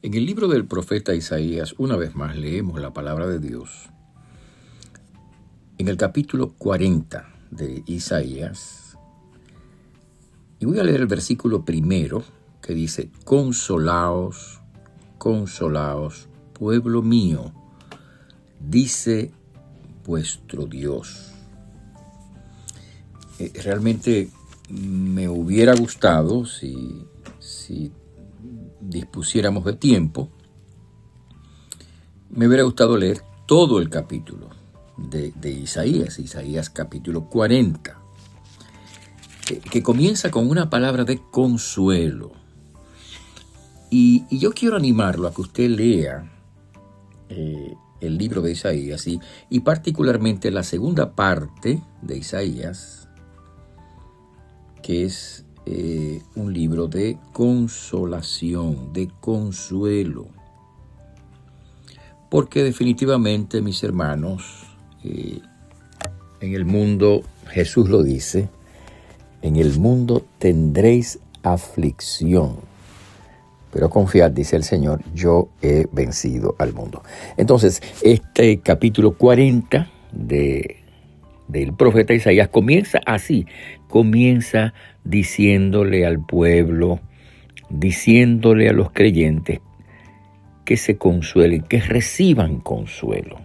En el libro del profeta Isaías, una vez más leemos la palabra de Dios. En el capítulo 40 de Isaías, y voy a leer el versículo primero que dice: Consolaos, consolaos, pueblo mío, dice vuestro Dios. Realmente me hubiera gustado si dispusiéramos de tiempo, me hubiera gustado leer todo el capítulo de Isaías capítulo 40, que comienza con una palabra de consuelo. Y yo quiero animarlo a que usted lea el libro de Isaías y particularmente la segunda parte de Isaías, que es un libro de consolación, de consuelo. Porque definitivamente, mis hermanos, en el mundo, Jesús lo dice, en el mundo tendréis aflicción, pero confiad, dice el Señor, yo he vencido al mundo. Entonces, este capítulo 40 del profeta Isaías comienza así, comienza diciéndole al pueblo, diciéndole a los creyentes que se consuelen, que reciban consuelo.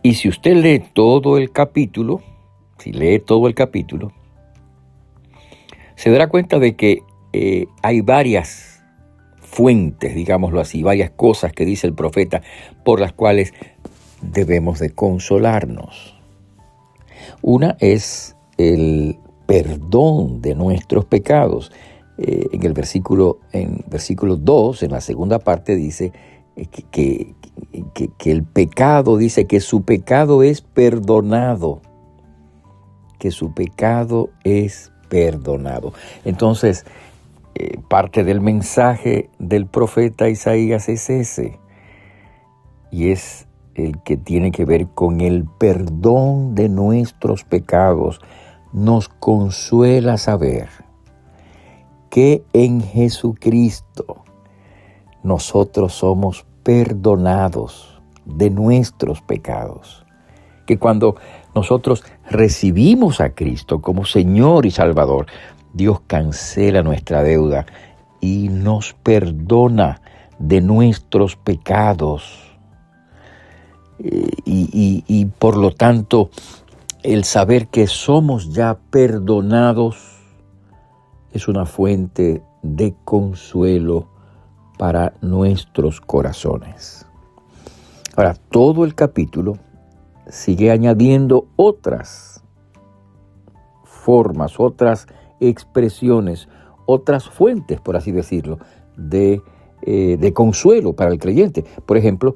Y si usted lee todo el capítulo, se dará cuenta de que hay varias fuentes, digámoslo así, varias cosas que dice el profeta por las cuales debemos de consolarnos. Una es el perdón de nuestros pecados. En versículo 2, en la segunda parte, dice que el pecado, dice que su pecado es perdonado. Que su pecado es perdonado. Entonces, parte del mensaje del profeta Isaías es ese. Y es el que tiene que ver con el perdón de nuestros pecados. Nos consuela saber que en Jesucristo nosotros somos perdonados de nuestros pecados. Que cuando nosotros recibimos a Cristo como Señor y Salvador, Dios cancela nuestra deuda y nos perdona de nuestros pecados. Y por lo tanto, el saber que somos ya perdonados es una fuente de consuelo para nuestros corazones. Ahora, todo el capítulo sigue añadiendo otras formas, otras expresiones, otras fuentes, por así decirlo, de consuelo para el creyente. Por ejemplo,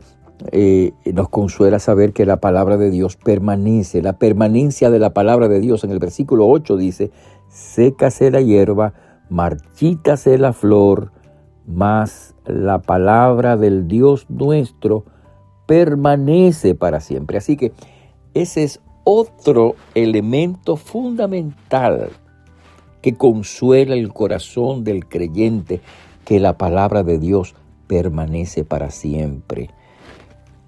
nos consuela saber que la palabra de Dios permanece. La permanencia de la palabra de Dios en el versículo 8 dice: sécase la hierba, marchítase la flor, mas la palabra del Dios nuestro permanece para siempre. Así que ese es otro elemento fundamental que consuela el corazón del creyente, que la palabra de Dios permanece para siempre.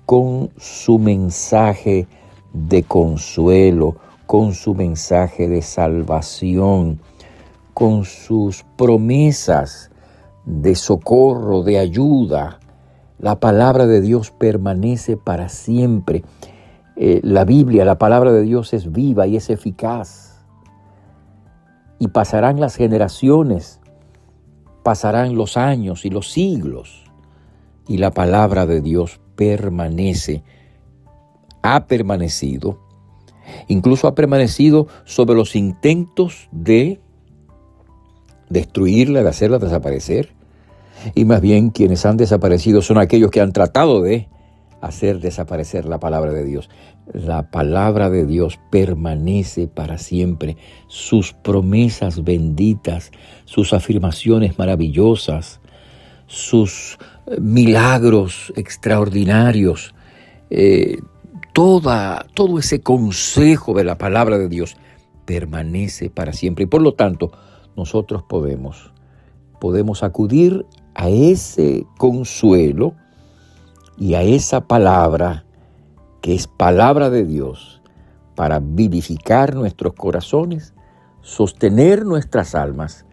Con su mensaje de consuelo, con su mensaje de salvación, con sus promesas de socorro, de ayuda, la palabra de Dios permanece para siempre. La Biblia, la palabra de Dios es viva y es eficaz. Y pasarán las generaciones, pasarán los años y los siglos, y la palabra de Dios permanece, ha permanecido, incluso ha permanecido sobre los intentos de destruirla, de hacerla desaparecer. Y más bien quienes han desaparecido son aquellos que han tratado de hacer desaparecer la palabra de Dios. La palabra de Dios permanece para siempre. Sus promesas benditas, sus afirmaciones maravillosas, sus milagros extraordinarios, todo ese consejo de la palabra de Dios permanece para siempre. Y por lo tanto, nosotros podemos acudir a ese consuelo y a esa palabra que es palabra de Dios para vivificar nuestros corazones, sostener nuestras almas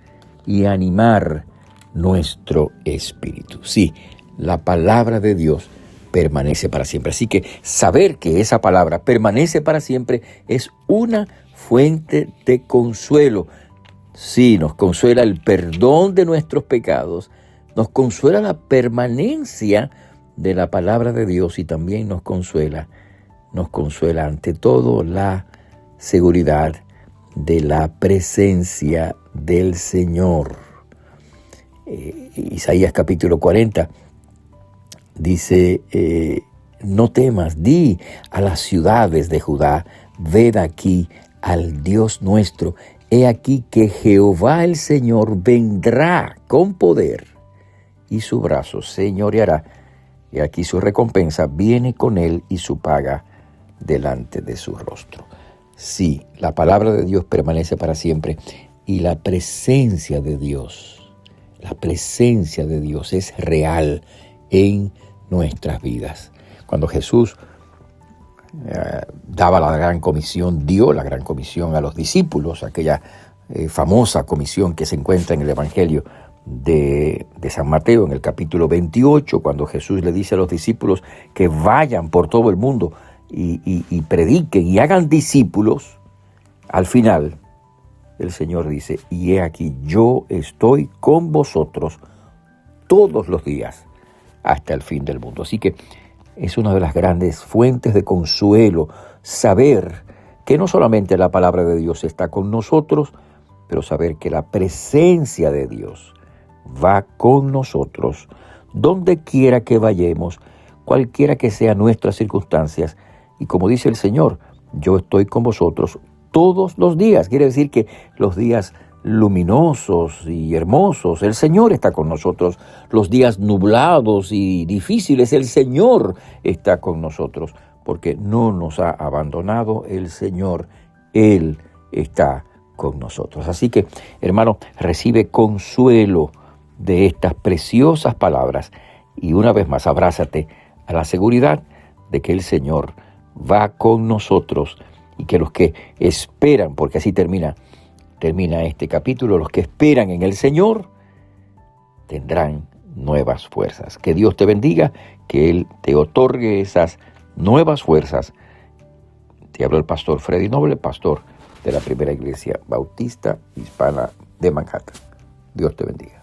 y animar nuestro espíritu. Sí, la palabra de Dios permanece para siempre. Así que saber que esa palabra permanece para siempre es una fuente de consuelo. Sí, nos consuela el perdón de nuestros pecados, nos consuela la permanencia de la palabra de Dios y también nos consuela ante todo la seguridad de la presencia del Señor. Isaías capítulo 40 dice, no temas, di a las ciudades de Judá, ved aquí al Dios nuestro. He aquí que Jehová el Señor vendrá con poder y su brazo señoreará. Y aquí su recompensa viene con él y su paga delante de su rostro. Sí, la palabra de Dios permanece para siempre y la presencia de Dios es real en nuestras vidas. Cuando Jesús dio la gran comisión a los discípulos, aquella famosa comisión que se encuentra en el Evangelio de San Mateo, en el capítulo 28, cuando Jesús le dice a los discípulos que vayan por todo el mundo y prediquen y hagan discípulos. Al final, el Señor dice, y he aquí, yo estoy con vosotros todos los días hasta el fin del mundo. Así que es una de las grandes fuentes de consuelo saber que no solamente la palabra de Dios está con nosotros, pero saber que la presencia de Dios va con nosotros donde quiera que vayamos, cualquiera que sean nuestras circunstancias. Y como dice el Señor, yo estoy con vosotros todos los días. Quiere decir que los días luminosos y hermosos, el Señor está con nosotros. Los días nublados y difíciles, el Señor está con nosotros, porque no nos ha abandonado el Señor. Él está con nosotros. Así que, hermano, recibe consuelo de estas preciosas palabras y una vez más abrázate a la seguridad de que el Señor va con nosotros y que los que esperan, porque así termina este capítulo, los que esperan en el Señor tendrán nuevas fuerzas. Que Dios te bendiga, que Él te otorgue esas nuevas fuerzas. Te habló el pastor Freddy Noble, pastor de la Primera Iglesia Bautista Hispana de Manhattan. Dios te bendiga.